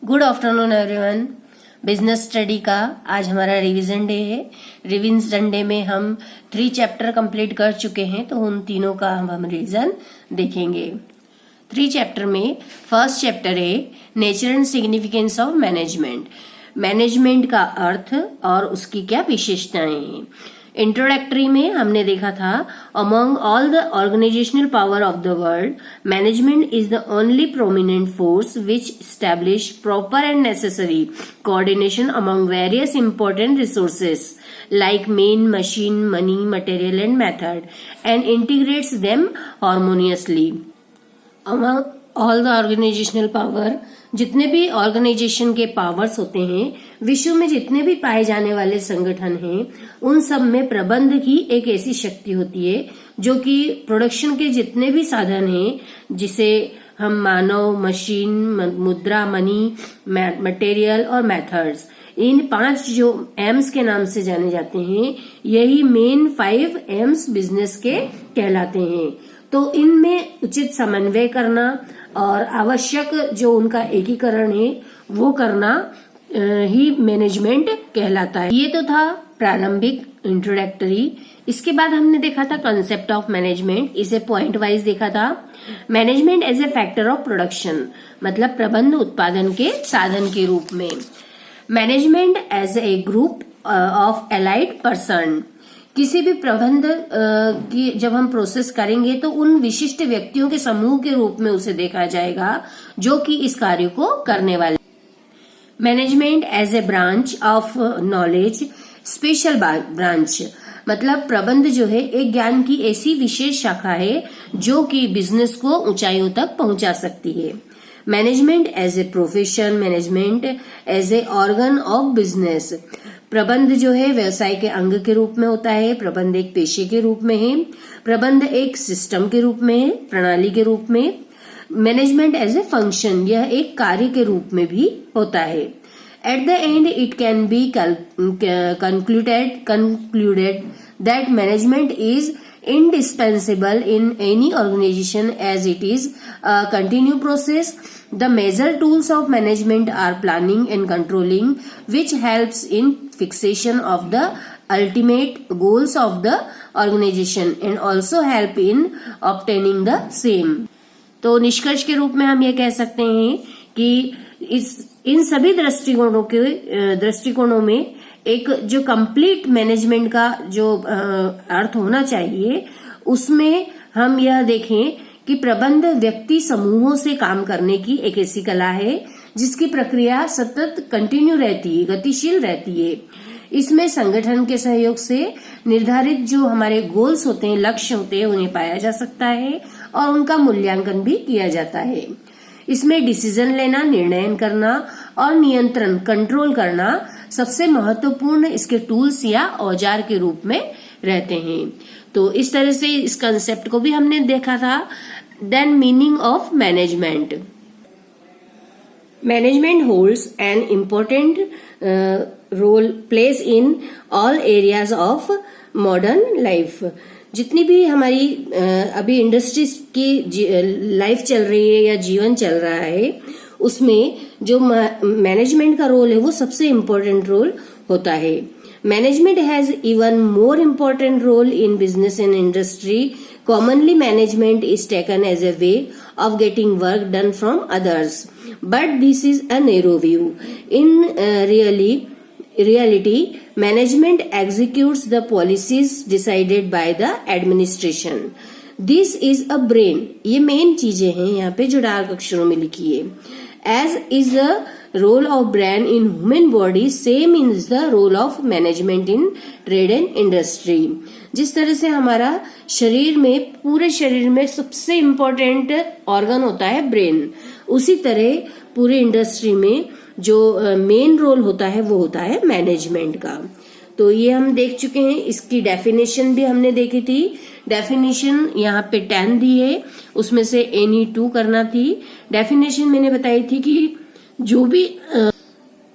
Good afternoon everyone. Business study का आज हमारा रिवीजन डे है। रिवीजन डे में हम 3 चैप्टर कंप्लीट कर चुके हैं, तो उन तीनों का हम रिवीजन देखेंगे। 3 चैप्टर में फर्स्ट चैप्टर है nature and significance of management. Management का अर्थ और उसकी क्या विशेषताएं हैं। इंट्रोडक्टरी में हमने देखा था among all the organizational power of the world, management is the only prominent force which establish proper and necessary coordination among various important resources like main, machine, money, material and method and integrates them harmoniously. Among all the organizational power, जितने भी organisation के powers होते हैं, विश्व में जितने भी पाए जाने वाले संगठन हैं, उन सब में प्रबंध की एक ऐसी शक्ति होती है जो कि प्रोडक्शन के जितने भी साधन हैं, जिसे हम मानव, मशीन, मुद्रा, मनी, मटेरियल और मेथड्स, इन 5 जो एम्स के नाम से जाने जाते हैं, यही मेन 5 एम्स बिजनेस के कहलाते हैं। तो इनमें उचित समन्वय करना और आवश्यक जो उनका एकीकरण है वो करना ही मैनेजमेंट कहलाता है। ये तो था प्रारंभिक इंट्रोडक्टरी। इसके बाद हमने देखा था कंसेप्ट ऑफ मैनेजमेंट। इसे पॉइंट वाइज देखा था। Management as a factor of production, मतलब प्रबंध उत्पादन के साधन के रूप में। Management as a group of allied person, किसी भी प्रबंध की जब हम प्रोसेस करेंगे तो उन विशिष्ट व्यक्तियों के समूह के रूप में उसे देखा जाएगा जो कि इस कार्य को करने वाले। Management as a branch of knowledge, special branch, मतलब प्रबंध जो है एक ज्ञान की ऐसी विशेष शाखा है जो कि बिजनेस को ऊंचाइयों तक पहुंचा सकती है। Management as a profession, management as a organ of business, प्रबंध जो है व्यवसाय के अंग के रूप में होता है। प्रबंध एक पेशे के रूप में है। प्रबंध एक सिस्टम के रूप में है, प्रणाली के रूप में। मैनेजमेंट एज ए फंक्शन, यह एक कार्य के रूप में भी होता है। At the end it can be concluded that management is indispensable in any organization as it is a continuous process. The major tools of management are planning and controlling, which helps in fixation of the ultimate goals of the organization and also help in obtaining the same. तो निष्कर्ष के रूप में हम ये कह सकते हैं कि इन सभी दृष्टिकोणों में एक जो कंप्लीट मैनेजमेंट का जो अर्थ होना चाहिए, उसमें हम यह देखें कि प्रबंध व्यक्ति समूहों से काम करने की एक ऐसी कला है जिसकी प्रक्रिया सतत कंटिन्यू रहती है, गतिशील रहती है। इसमें संगठन के सहयोग से निर्धारित जो हमारे गोल्स होते हैं, लक्ष्य होते हैं, उन्हें पाया जा सकता है और उनका मूल्यांकन भी किया जाता है। इसमें डिसीजन लेना, निर्णय करना और नियंत्रण, कंट्रोल करना सबसे महत्वपूर्ण इसके टूल्स या औजार के रूप में रहते हैं। तो इस तरह से इस कंसेप्ट को भी हमने देखा था। Then meaning of management. Management holds an important role place in all areas of modern life. जितनी भी हमारी अभी इंडस्ट्रीज की लाइफ चल रही है या जीवन चल रहा है, उसमें जो मैनेजमेंट का रोल है वो सबसे इम्पोर्टेंट रोल होता है। Management has even more important role in business and industry. Commonly management is taken as a way of getting work done from others, but this is a narrow view. In reality, management executes the policies decided by the administration. This is a brain. ये main चीजें हैं यहाँ पे जो dark अक्षरों में लिखी है। As is the role of brain in human body, same is the role of management in trade and industry. जिस तरह से हमारा शरीर में, पूरे शरीर में सबसे इम्पोर्टेंट ऑर्गन होता है ब्रेन, उसी तरह पूरे इंडस्ट्री में जो मेन रोल होता है वो होता है मैनेजमेंट का। तो ये हम देख चुके हैं। इसकी डेफिनेशन भी हमने देखी थी। डेफिनेशन यहाँ पे 10 दी है, उसमें से एनी 2 करना थी। डेफिनेशन मैंने बताई थी कि जो भी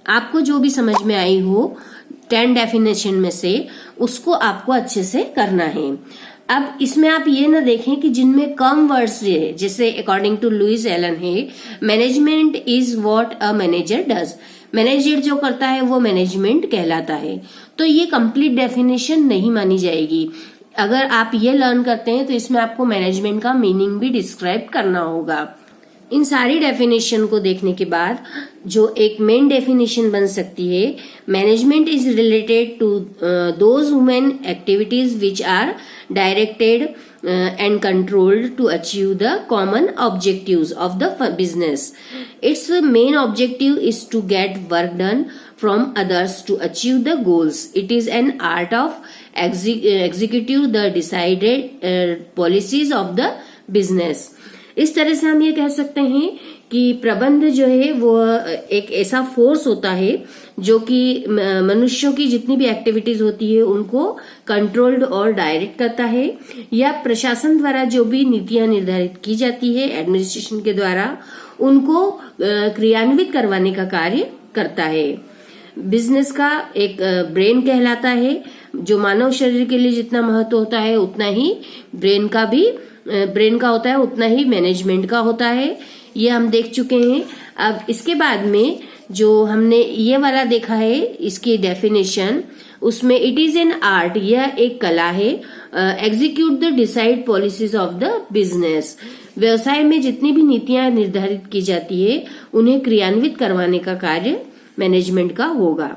आपको जो भी समझ में आई हो 10 डेफिनेशन में से, उसको आपको अच्छे से करना है। अब इसमें आप ये ना देखें कि जिनमें कम वर्ड्स है, जैसे अकॉर्डिंग टू लुइस एलन है, management is what a manager does, manager जो करता है वो मैनेजमेंट कहलाता है। तो ये कंप्लीट डेफिनेशन नहीं मानी जाएगी। अगर आप ये लर्न करते हैं तो इसमें आपको मैनेजमेंट का मीनिंग भी डिस्क्राइब करना होगा। इन सारी डेफिनेशन को देखने के बाद जो एक मेन डेफिनेशन बन सकती है, management is related to those human activities which are directed and controlled to achieve the common objectives of the business. Its main objective is to get work done from others to achieve the goals. It is an art of execute the decided policies of the business. इस तरह से हम ये कह सकते हैं कि प्रबंध जो है वो एक ऐसा फोर्स होता है जो कि मनुष्यों की जितनी भी एक्टिविटीज होती है उनको कंट्रोल्ड और डायरेक्ट करता है, या प्रशासन द्वारा जो भी नीतियां निर्धारित की जाती है एडमिनिस्ट्रेशन के द्वारा उनको क्रियान्वित करवाने का कार्य करता है। बिजनेस का एक ब्रेन कहलाता है, जो मानव शरीर के लिए जितना महत्व होता है उतना ही ब्रेन का होता है, उतना ही मैनेजमेंट का होता है। ये हम देख चुके हैं। अब इसके बाद में जो हमने ये वाला देखा है इसकी डेफिनेशन, उसमें इट इज एन आर्ट, यह एक कला है, execute the decide policies of the business, व्यवसाय में जितनी भी नीतियां निर्धारित की जाती है उन्हें क्रियान्वित करवाने का कार्य मैनेजमेंट का होगा।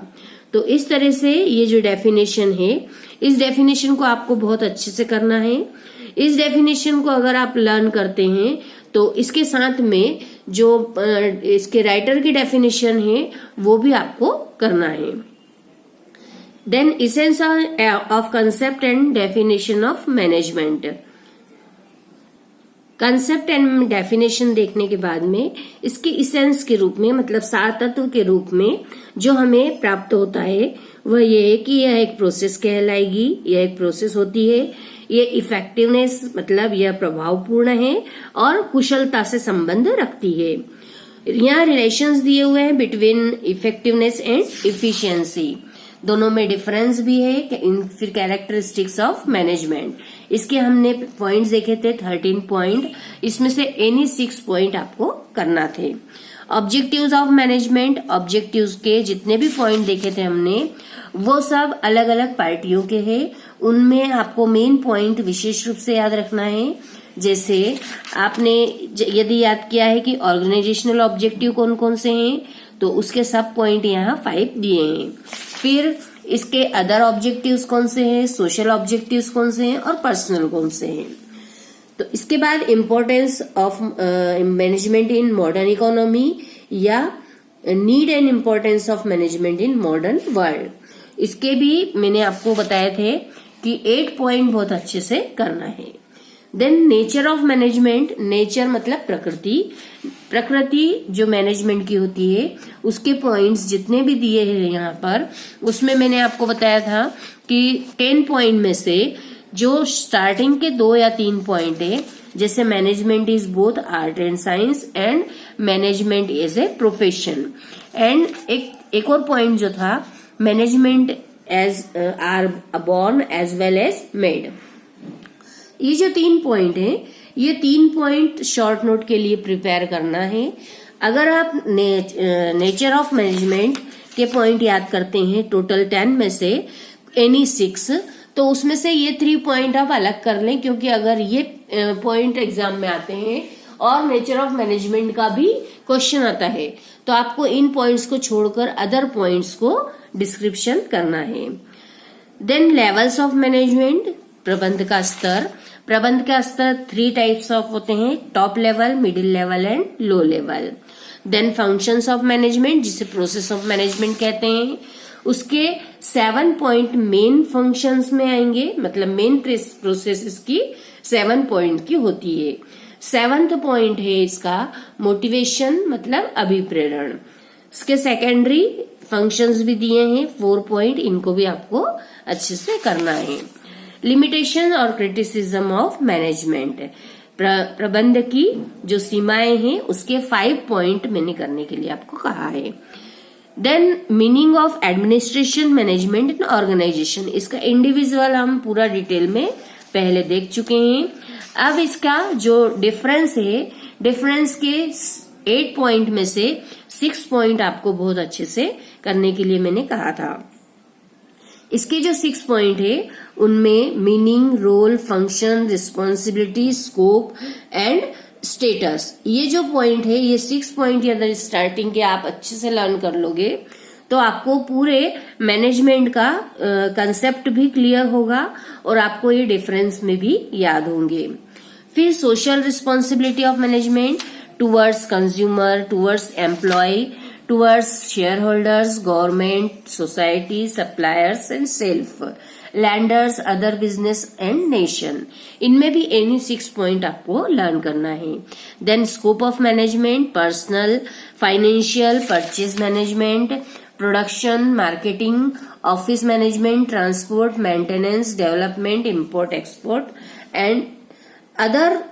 तो इस तरह से ये जो डेफिनेशन है, इस डेफिनेशन को आपको बहुत अच्छे से करना है। इस डेफिनेशन को अगर आप लर्न करते हैं तो इसके साथ में जो इसके राइटर की डेफिनेशन है वो भी आपको करना है। Then essence of concept and definition of management. Concept and definition देखने के बाद में इसके इसेंस के रूप में, मतलब सार तत्व के रूप में जो हमें प्राप्त होता है वह ये है कि यह एक प्रोसेस कहलाएगी, यह एक प्रोसेस होती है, ये इफेक्टिवनेस मतलब यह प्रभावपूर्ण है और कुशलता से संबंध रखती है। यहाँ रिलेशंस दिए हुए हैं बिटवीन इफेक्टिवनेस एंड इफिशियंसी, दोनों में डिफरेंस भी है। फिर कैरेक्टरिस्टिक्स ऑफ मैनेजमेंट, इसके हमने पॉइंट्स देखे थे 13 पॉइंट, इसमें से एनी 6 पॉइंट आपको करना थे। ऑब्जेक्टिव्स ऑफ मैनेजमेंट, ऑब्जेक्टिव्स के जितने भी पॉइंट देखे थे हमने वो सब अलग अलग पार्टियों के हैं, उनमें आपको मेन पॉइंट विशेष रूप से याद रखना है। जैसे आपने यदि याद किया है कि ऑर्गेनाइजेशनल ऑब्जेक्टिव कौन कौन से हैं, तो उसके सब पॉइंट यहाँ 5 दिए हैं। फिर इसके अदर ऑब्जेक्टिव्स कौन से हैं, सोशल ऑब्जेक्टिव्स कौन से हैं और पर्सनल कौन से हैं। तो इसके बाद importance of management in modern economy या need and importance of management in modern world, इसके भी मैंने आपको बताए थे कि 8 पॉइंट बहुत अच्छे से करना है। Then nature of management, nature मतलब प्रकृति जो मैनेजमेंट की होती है उसके पॉइंट्स जितने भी दिए हैं यहाँ पर, उसमें मैंने आपको बताया था कि 10 पॉइंट में से जो स्टार्टिंग के 2 या 3 पॉइंट है, जैसे management is both art and science and management is a profession, and एक और पॉइंट जो था management as are born as well as made. ये जो 3 पॉइंट है, ये 3 पॉइंट शॉर्ट नोट के लिए प्रिपेयर करना है। अगर आप नेचर ऑफ मैनेजमेंट के पॉइंट याद करते हैं टोटल 10 में से एनी 6, तो उसमें से ये 3 पॉइंट आप अलग कर लें, क्योंकि अगर ये पॉइंट एग्जाम में आते हैं और नेचर ऑफ मैनेजमेंट का भी क्वेश्चन आता है तो आपको इन पॉइंट्स को छोड़कर अदर पॉइंट्स को डिस्क्रिप्शन करना है। देन लेवल्स ऑफ मैनेजमेंट, प्रबंध का स्तर। प्रबंध का स्तर 3 टाइप्स ऑफ होते हैं, top level, middle level and low level. Then functions of management, जिसे प्रोसेस ऑफ मैनेजमेंट कहते हैं, उसके 7 पॉइंट मेन फंक्शंस में आएंगे, मतलब मेन प्रोसेस इसकी 7 पॉइंट की होती है। 7th पॉइंट है इसका मोटिवेशन, मतलब अभिप्रेरण। इसके सेकेंडरी फंक्शंस भी दिए हैं 4 पॉइंट, इनको भी आपको अच्छे से करना है। लिमिटेशन और क्रिटिसिज्म ऑफ मैनेजमेंट, प्रबंध की जो सीमाएं हैं उसके 5 पॉइंट मैंने करने के लिए आपको कहा है। Then meaning of administration, management and organization, इसका इंडिविजुअल हम पूरा डिटेल में पहले देख चुके हैं। अब इसका जो डिफरेंस है, डिफरेंस के 8 पॉइंट में से 6 पॉइंट आपको बहुत अच्छे से करने के लिए मैंने कहा था। इसके जो 6 पॉइंट है उनमें meaning, role, function, responsibility, scope and status, ये जो पॉइंट है, ये 6 पॉइंट अगर स्टार्टिंग के आप अच्छे से लर्न कर लोगे तो आपको पूरे मैनेजमेंट का कंसेप्ट भी क्लियर होगा और आपको ये डिफरेंस में भी याद होंगे। फिर social responsibility of management towards consumer, towards employ, towards share holders, government, society, suppliers and self, lenders, other business and nation. इनमें भी एनी 6 पॉइंट आपको लर्न करना है। Then scope of management, personnel, financial, purchase management, production, marketing, office management, transport, maintenance, development, import export and other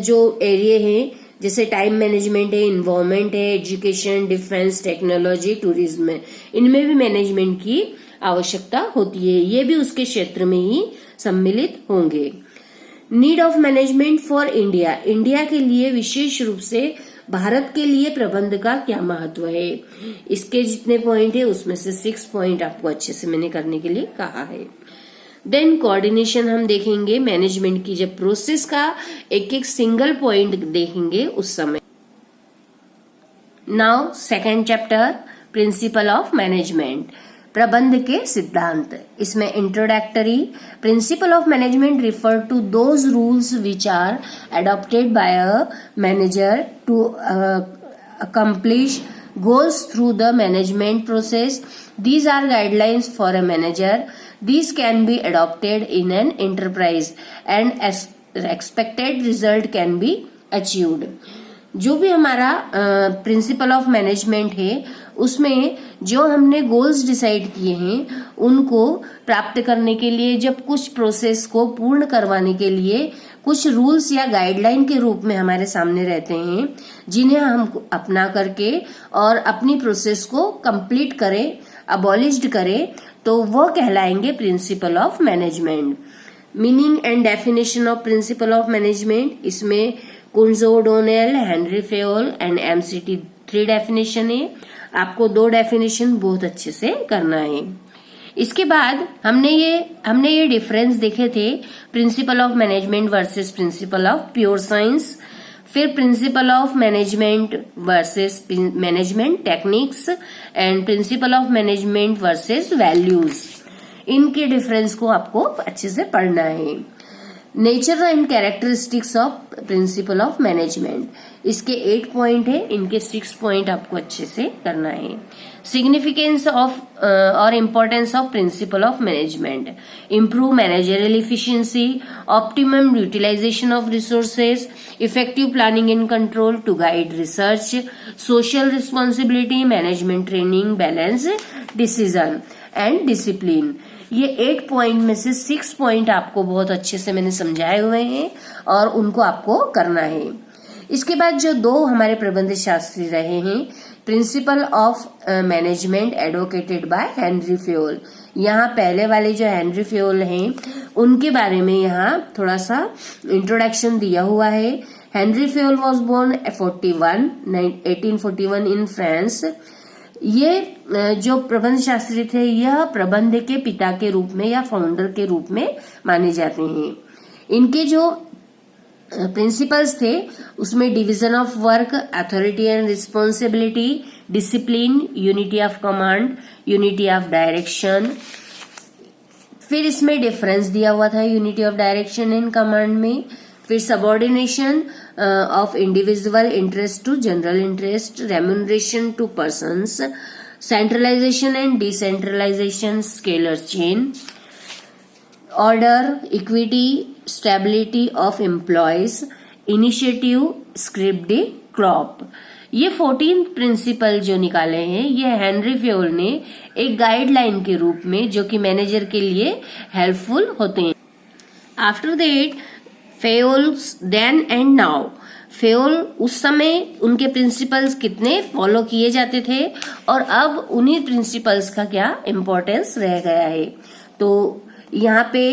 जो area है जैसे time management है, environment है, एजुकेशन, डिफेंस, टेक्नोलॉजी, टूरिज्म है, इनमें भी मैनेजमेंट की आवश्यकता होती है। ये भी उसके क्षेत्र में ही सम्मिलित होंगे। Need of management for India, India के लिए विशेष रूप से भारत के लिए प्रबंध का क्या महत्व है। इसके जितने पॉइंट है उसमें से 6 पॉइंट आपको अच्छे से मैंने करने के लिए कहा है। देन कोऑर्डिनेशन हम देखेंगे, मैनेजमेंट की जब प्रोसेस का एक एक सिंगल पॉइंट देखेंगे उस समय। Now second chapter, principle of management, प्रबंध के सिद्धांत। इसमें introductory, principle of management refer to those rules which are adopted by a manager to accomplish goals through the management process. These are guidelines for a manager. These can be adopted in an enterprise and as expected result can be achieved. जो भी हमारा principal of management है उसमें जो हमने goals decide किए हैं उनको प्राप्त करने के लिए, जब कुछ प्रोसेस को पूर्ण करवाने के लिए कुछ रूल्स या गाइडलाइन के रूप में हमारे सामने रहते हैं, जिन्हें हम अपना करके और अपनी प्रोसेस को कंप्लीट करें, अबॉलिश्ड करें, तो वो कहलाएंगे principle of management. Meaning and definition of principle of management, इसमें Koontz O'Donnell, Henry Fayol and MCT 3 definition है। आपको 2 डेफिनेशन बहुत अच्छे से करना है। इसके बाद हमने ये डिफरेंस देखे थे, principle of management versus principle of pure science, फिर principle of management versus management techniques and principle of management versus values. इनके डिफरेंस को आपको अच्छे से पढ़ना है। Nature and characteristics of principle of management, इसके 8 पॉइंट है, इनके 6 पॉइंट आपको अच्छे से करना है। सिग्निफिकेंस ऑफ और importance of principle of management, improve managerial efficiency, optimum utilization of resources, effective planning and control to guide research, social responsibility, management training, balance decision and discipline. ये 8 point में से 6 point आपको बहुत अच्छे से मैंने समझाए हुए हैं और उनको आपको करना है। इसके बाद जो 2 हमारे प्रबंध शास्त्री रहे हैं, principle of management advocated by Henry Fayol. यहाँ पहले वाले जो हेनरी फेयोल हैं उनके बारे में यहाँ थोड़ा सा इंट्रोडक्शन दिया हुआ है। Henry Fayol was born 1841 in France. ये जो प्रबंध शास्त्री थे यह प्रबंध के पिता के रूप में या फाउंडर के रूप में माने जाते हैं। इनके जो प्रिंसिपल्स थे उसमें division of work, authority and responsibility, discipline, unity of command, unity of direction. फिर इसमें डिफरेंस दिया हुआ था unity of direction and command में। फिर subordination of individual interest to general interest, remuneration to persons, centralization and decentralization, scalar chain, order, equity, stability of employees, initiative, esprit de, corps. ये 14 principal जो निकाले हैं ये हेनरी फेयोल ने एक guideline के रूप में, जो कि मैनेजर के लिए हेल्पफुल होते हैं। After that Fayol's then and now, Fayol उस समय उनके प्रिंसिपल्स कितने फॉलो किए जाते थे और अब उन्हीं प्रिंसिपल्स का क्या इम्पोर्टेंस रह गया है। तो यहाँ पे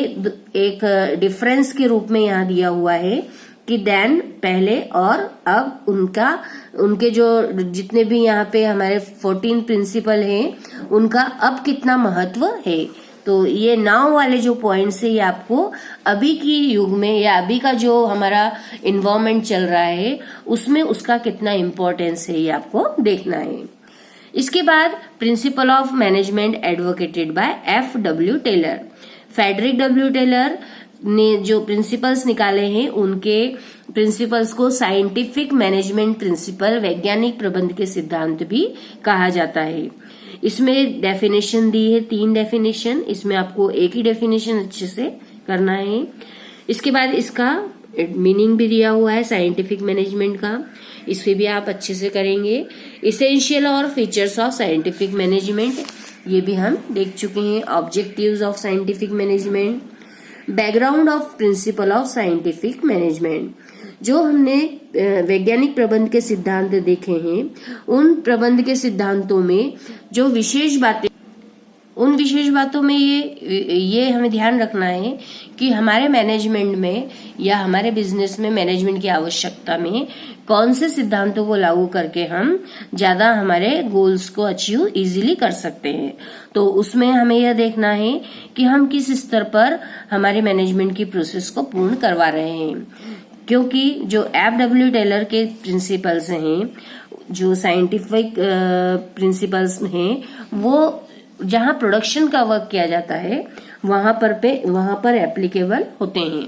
एक डिफरेंस के रूप में यहाँ दिया हुआ है कि देन पहले और अब उनके जो जितने भी यहाँ पे हमारे 14 प्रिंसिपल हैं उनका अब कितना महत्व है। तो ये नाउ वाले जो पॉइंट्स है ये आपको अभी की युग में या अभी का जो हमारा इन्वायरमेंट चल रहा है उसमें उसका कितना इम्पोर्टेंस है ये आपको देखना है। इसके बाद principle of management advocated by F.W. Taylor. Frederick W Taylor ने जो प्रिंसिपल्स निकाले हैं उनके प्रिंसिपल्स को साइंटिफिक मैनेजमेंट प्रिंसिपल, वैज्ञानिक प्रबंध के सिद्धांत भी कहा जाता है। इसमें डेफिनेशन दी है 3 डेफिनेशन, इसमें आपको एक ही डेफिनेशन अच्छे से करना है। इसके बाद इसका मीनिंग भी दिया हुआ है साइंटिफिक मैनेजमेंट का, इसे भी आप अच्छे से करेंगे। इसेंशियल और फीचर्स ऑफ साइंटिफिक मैनेजमेंट ये भी हम देख चुके हैं। Objectives of scientific management, background of principle of scientific management, जो हमने वैज्ञानिक प्रबंध के सिद्धांत देखे हैं उन प्रबंध के सिद्धांतों में जो विशेष बातें, उन विशेष बातों में ये हमें ध्यान रखना है कि हमारे मैनेजमेंट में या हमारे बिजनेस में मैनेजमेंट की आवश्यकता में कौन से सिद्धांतों को लागू करके हम ज्यादा हमारे गोल्स को अचीव इजीली कर सकते हैं। तो उसमें हमें यह देखना है कि हम किस स्तर पर हमारे मैनेजमेंट की प्रोसेस को पूर्ण करवा रहे हैं, क्योंकि जो F.W. टेलर के प्रिंसिपल्स हैं, जो साइंटिफिक प्रिंसिपल्स हैं, वो जहां प्रोडक्शन का वर्क किया जाता है वहां पर एप्लीकेबल होते हैं।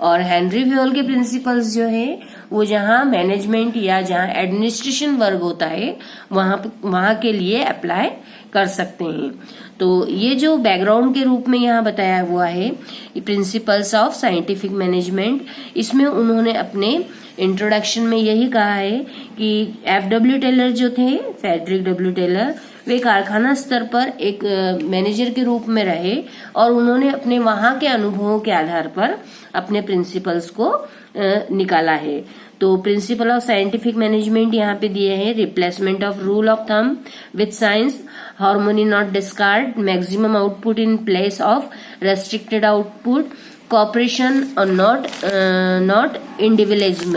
और हेनरी फ्योल के प्रिंसिपल्स जो है वो जहां मैनेजमेंट या जहां एडमिनिस्ट्रेशन वर्क होता है वहां के लिए अप्लाई कर सकते हैं। तो ये जो बैकग्राउंड के रूप में यहाँ बताया हुआ है प्रिंसिपल्स ऑफ साइंटिफिक मैनेजमेंट, इसमें उन्होंने अपने इंट्रोडक्शन में यही कहा है कि F.W. टेलर जो थे, फ्रेडरिक डब्ल्यू टेलर, वे कारखाना स्तर पर एक मैनेजर के रूप में रहे और उन्होंने अपने वहां के अनुभवों के आधार पर अपने प्रिंसिपल्स को निकाला है। तो प्रिंसिपल ऑफ साइंटिफिक मैनेजमेंट यहाँ पे दिए हैं, replacement of rule of thumb with science, harmony not discard, maximum output in place of restricted output, cooperation or not individualism,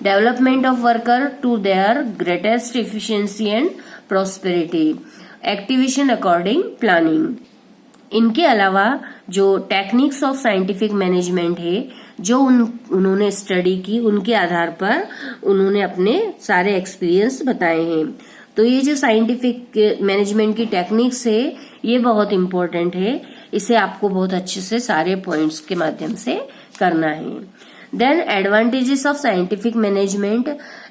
development of worker to their greatest efficiency and prosperity, activation according planning। इनके अलावा जो techniques of scientific management है जो उन्होंने study की, उनके आधार पर उन्होंने अपने सारे एक्सपीरियंस बताए हैं। तो ये जो साइंटिफिक मैनेजमेंट की टेक्निक्स है ये बहुत इम्पोर्टेंट है, इसे आपको बहुत अच्छे से सारे पॉइंट्स के माध्यम से करना है। Then advantages of scientific management,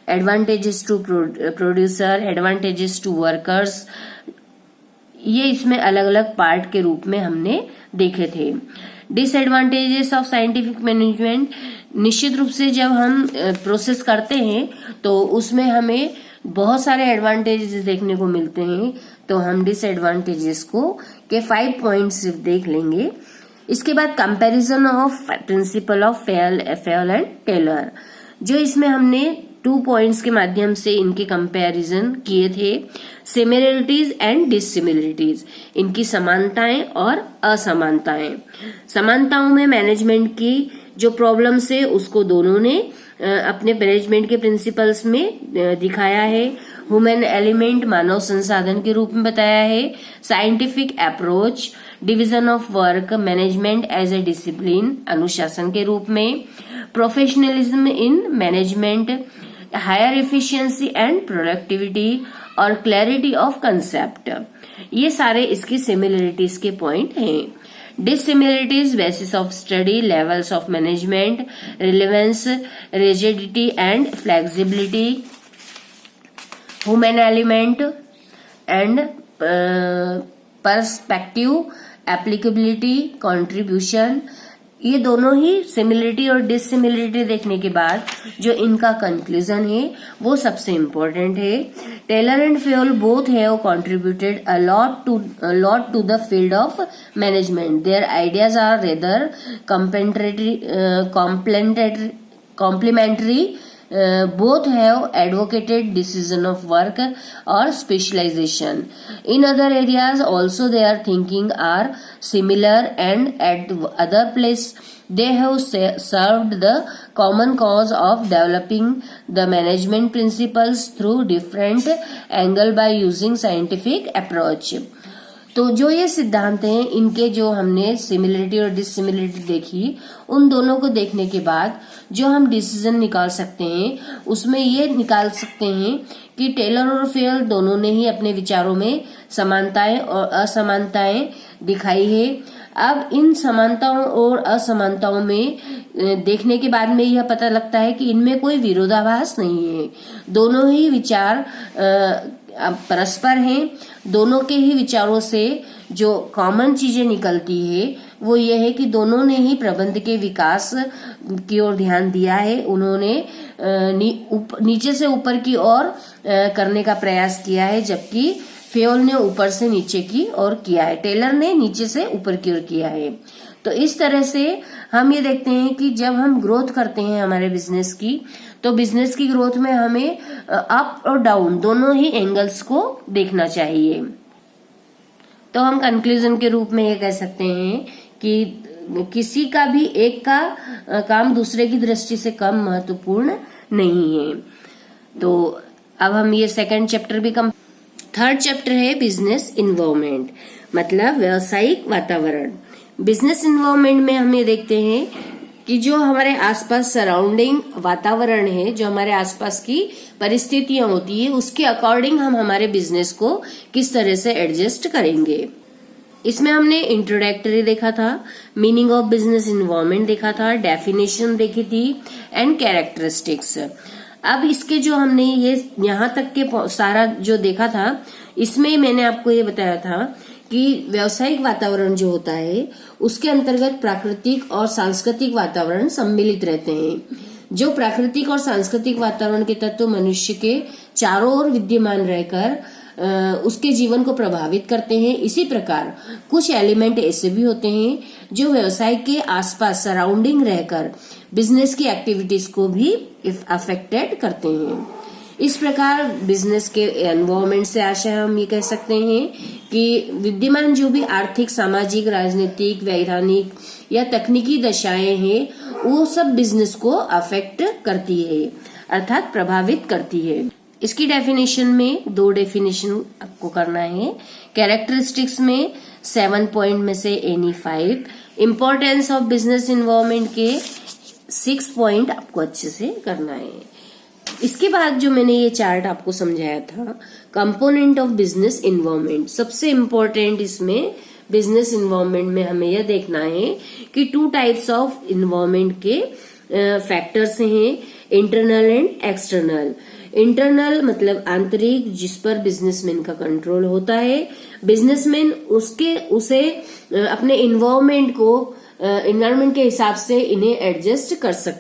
advantages to producer, advantages to workers, ये इसमें अलग अलग पार्ट के रूप में हमने देखे थे। डिसएडवांटेजेस ऑफ साइंटिफिक मैनेजमेंट, निश्चित रूप से जब हम प्रोसेस करते हैं तो उसमें हमें बहुत सारे एडवांटेजेस देखने को मिलते हैं, तो हम डिसएडवांटेजेस को के 5 पॉइंट्स सिर्फ देख लेंगे। इसके बाद comparison of principle of Fayol and Taylor, जो इसमें हमने 2 पॉइंट्स के माध्यम से इनके कंपैरिजन किए थे, सिमिलरिटीज एंड डिससिमिलरिटीज, इनकी समानताएं और असमानताएं। समानताओं में मैनेजमेंट की जो प्रॉब्लम्स है उसको दोनों ने अपने मैनेजमेंट के प्रिंसिपल्स में दिखाया है। ह्यूमन एलिमेंट, मानव संसाधन के रूप में बताया है। Scientific approach, division of work, management as a discipline, अनुशासन के रूप में। Professionalism in management, higher efficiency and productivity और क्लैरिटी ऑफ कंसेप्ट, ये सारे इसकी सिमिलरिटीज के पॉइंट हैं। Dissimilarities, basis of study, levels of management, relevance, rigidity and flexibility, human element and perspective, applicability, contribution, ये दोनों ही सिमिलरिटी और डिससिमिलरिटी देखने के बाद जो इनका कंक्लूजन है वो सबसे इम्पोर्टेंट है। Taylor and Fayol both have contributed a lot to the field of management. Their ideas are rather complementary both have advocated decision of work or specialization. In other areas also their thinking are similar, and at other place they have served the common cause of developing the management principles through different angle by using scientific approach. तो जो ये सिद्धांत हैं, इनके जो हमने similarity और डिससिमिलरिटी देखी, उन दोनों को देखने के बाद जो हम डिसीजन निकाल सकते हैं उसमें ये निकाल सकते हैं कि टेलर और फेयल दोनों ने ही अपने विचारों में समानताएं और असमानताएं दिखाई है। अब इन समानताओं और असमानताओं में देखने के बाद में यह पता लगता है कि इनमें कोई विरोधाभास नहीं है, दोनों ही विचार परस्पर हैं। दोनों के ही विचारों से जो कॉमन चीजें निकलती है वो ये है कि दोनों ने ही प्रबंध के विकास की ओर ध्यान दिया है। उन्होंने नीचे से ऊपर की ओर करने का प्रयास किया है, जबकि फेयल ने ऊपर से नीचे की ओर किया है, टेलर ने नीचे से ऊपर की ओर किया है। तो इस तरह से हम ये देखते हैं कि जब हम ग्रोथ करते हैं हमारे बिजनेस की, तो बिजनेस की ग्रोथ में हमें अप और डाउन दोनों ही एंगल्स को देखना चाहिए। तो हम कंक्लूजन के रूप में ये कह सकते हैं कि किसी का भी एक का काम दूसरे की दृष्टि से कम महत्वपूर्ण नहीं है। तो अब हम ये सेकंड चैप्टर भी थर्ड चैप्टर है बिजनेस इन्वायरमेंट, मतलब व्यवसायिक वातावरण। बिजनेस इन्वायरमेंट में हम ये देखते हैं कि जो हमारे आसपास सराउंडिंग वातावरण है, जो हमारे आसपास की परिस्थितियां होती है, उसके अकॉर्डिंग हम हमारे बिजनेस को किस तरह से एडजस्ट करेंगे। इसमें हमने इंट्रोडक्टरी देखा था, मीनिंग ऑफ बिजनेस इन्वायरमेंट देखा था, डेफिनेशन देखी थी एंड कैरेक्टरिस्टिक्स। अब इसके जो हमने ये यहाँ तक के सारा जो देखा था, इसमें मैंने आपको ये बताया था कि व्यावसायिक वातावरण जो होता है उसके अंतर्गत प्राकृतिक और सांस्कृतिक वातावरण सम्मिलित रहते हैं। जो प्राकृतिक और सांस्कृतिक वातावरण के तत्व मनुष्य के चारों ओर विद्यमान रहकर उसके जीवन को प्रभावित करते हैं। इसी प्रकार कुछ एलिमेंट ऐसे भी होते हैं जो व्यवसाय के आसपास सराउंडिंग रहकर बिजनेस की एक्टिविटीज को भी अफेक्टेड करते हैं। इस प्रकार बिजनेस के एनवायरमेंट से आशय हम ये कह सकते हैं कि विद्यमान जो भी आर्थिक, सामाजिक, राजनीतिक, वैधानिक या तकनीकी दशाएं हैं वो सब बिजनेस को अफेक्ट करती है, अर्थात प्रभावित करती है। इसकी डेफिनेशन में 2 डेफिनेशन आपको करना है। कैरेक्टरिस्टिक्स में 7 पॉइंट में से any 5, importance of business environment के 6 पॉइंट आपको अच्छे से करना है। इसके बाद जो मैंने ये चार्ट आपको समझाया था, कंपोनेंट ऑफ बिजनेस इन्वायरमेंट, सबसे इम्पोर्टेंट इसमें बिजनेस इन्वायरमेंट में हमें यह देखना है कि 2 टाइप्स ऑफ इन्वायरमेंट के फैक्टर्स हैं, इंटरनल एंड एक्सटर्नल। इंटरनल मतलब आंतरिक, जिस पर बिजनेसमैन का कंट्रोल होता है। बिजनेसमैन उसे अपने इन्वायरमेंट के हिसाब से इन्हें एडजस्ट कर सकते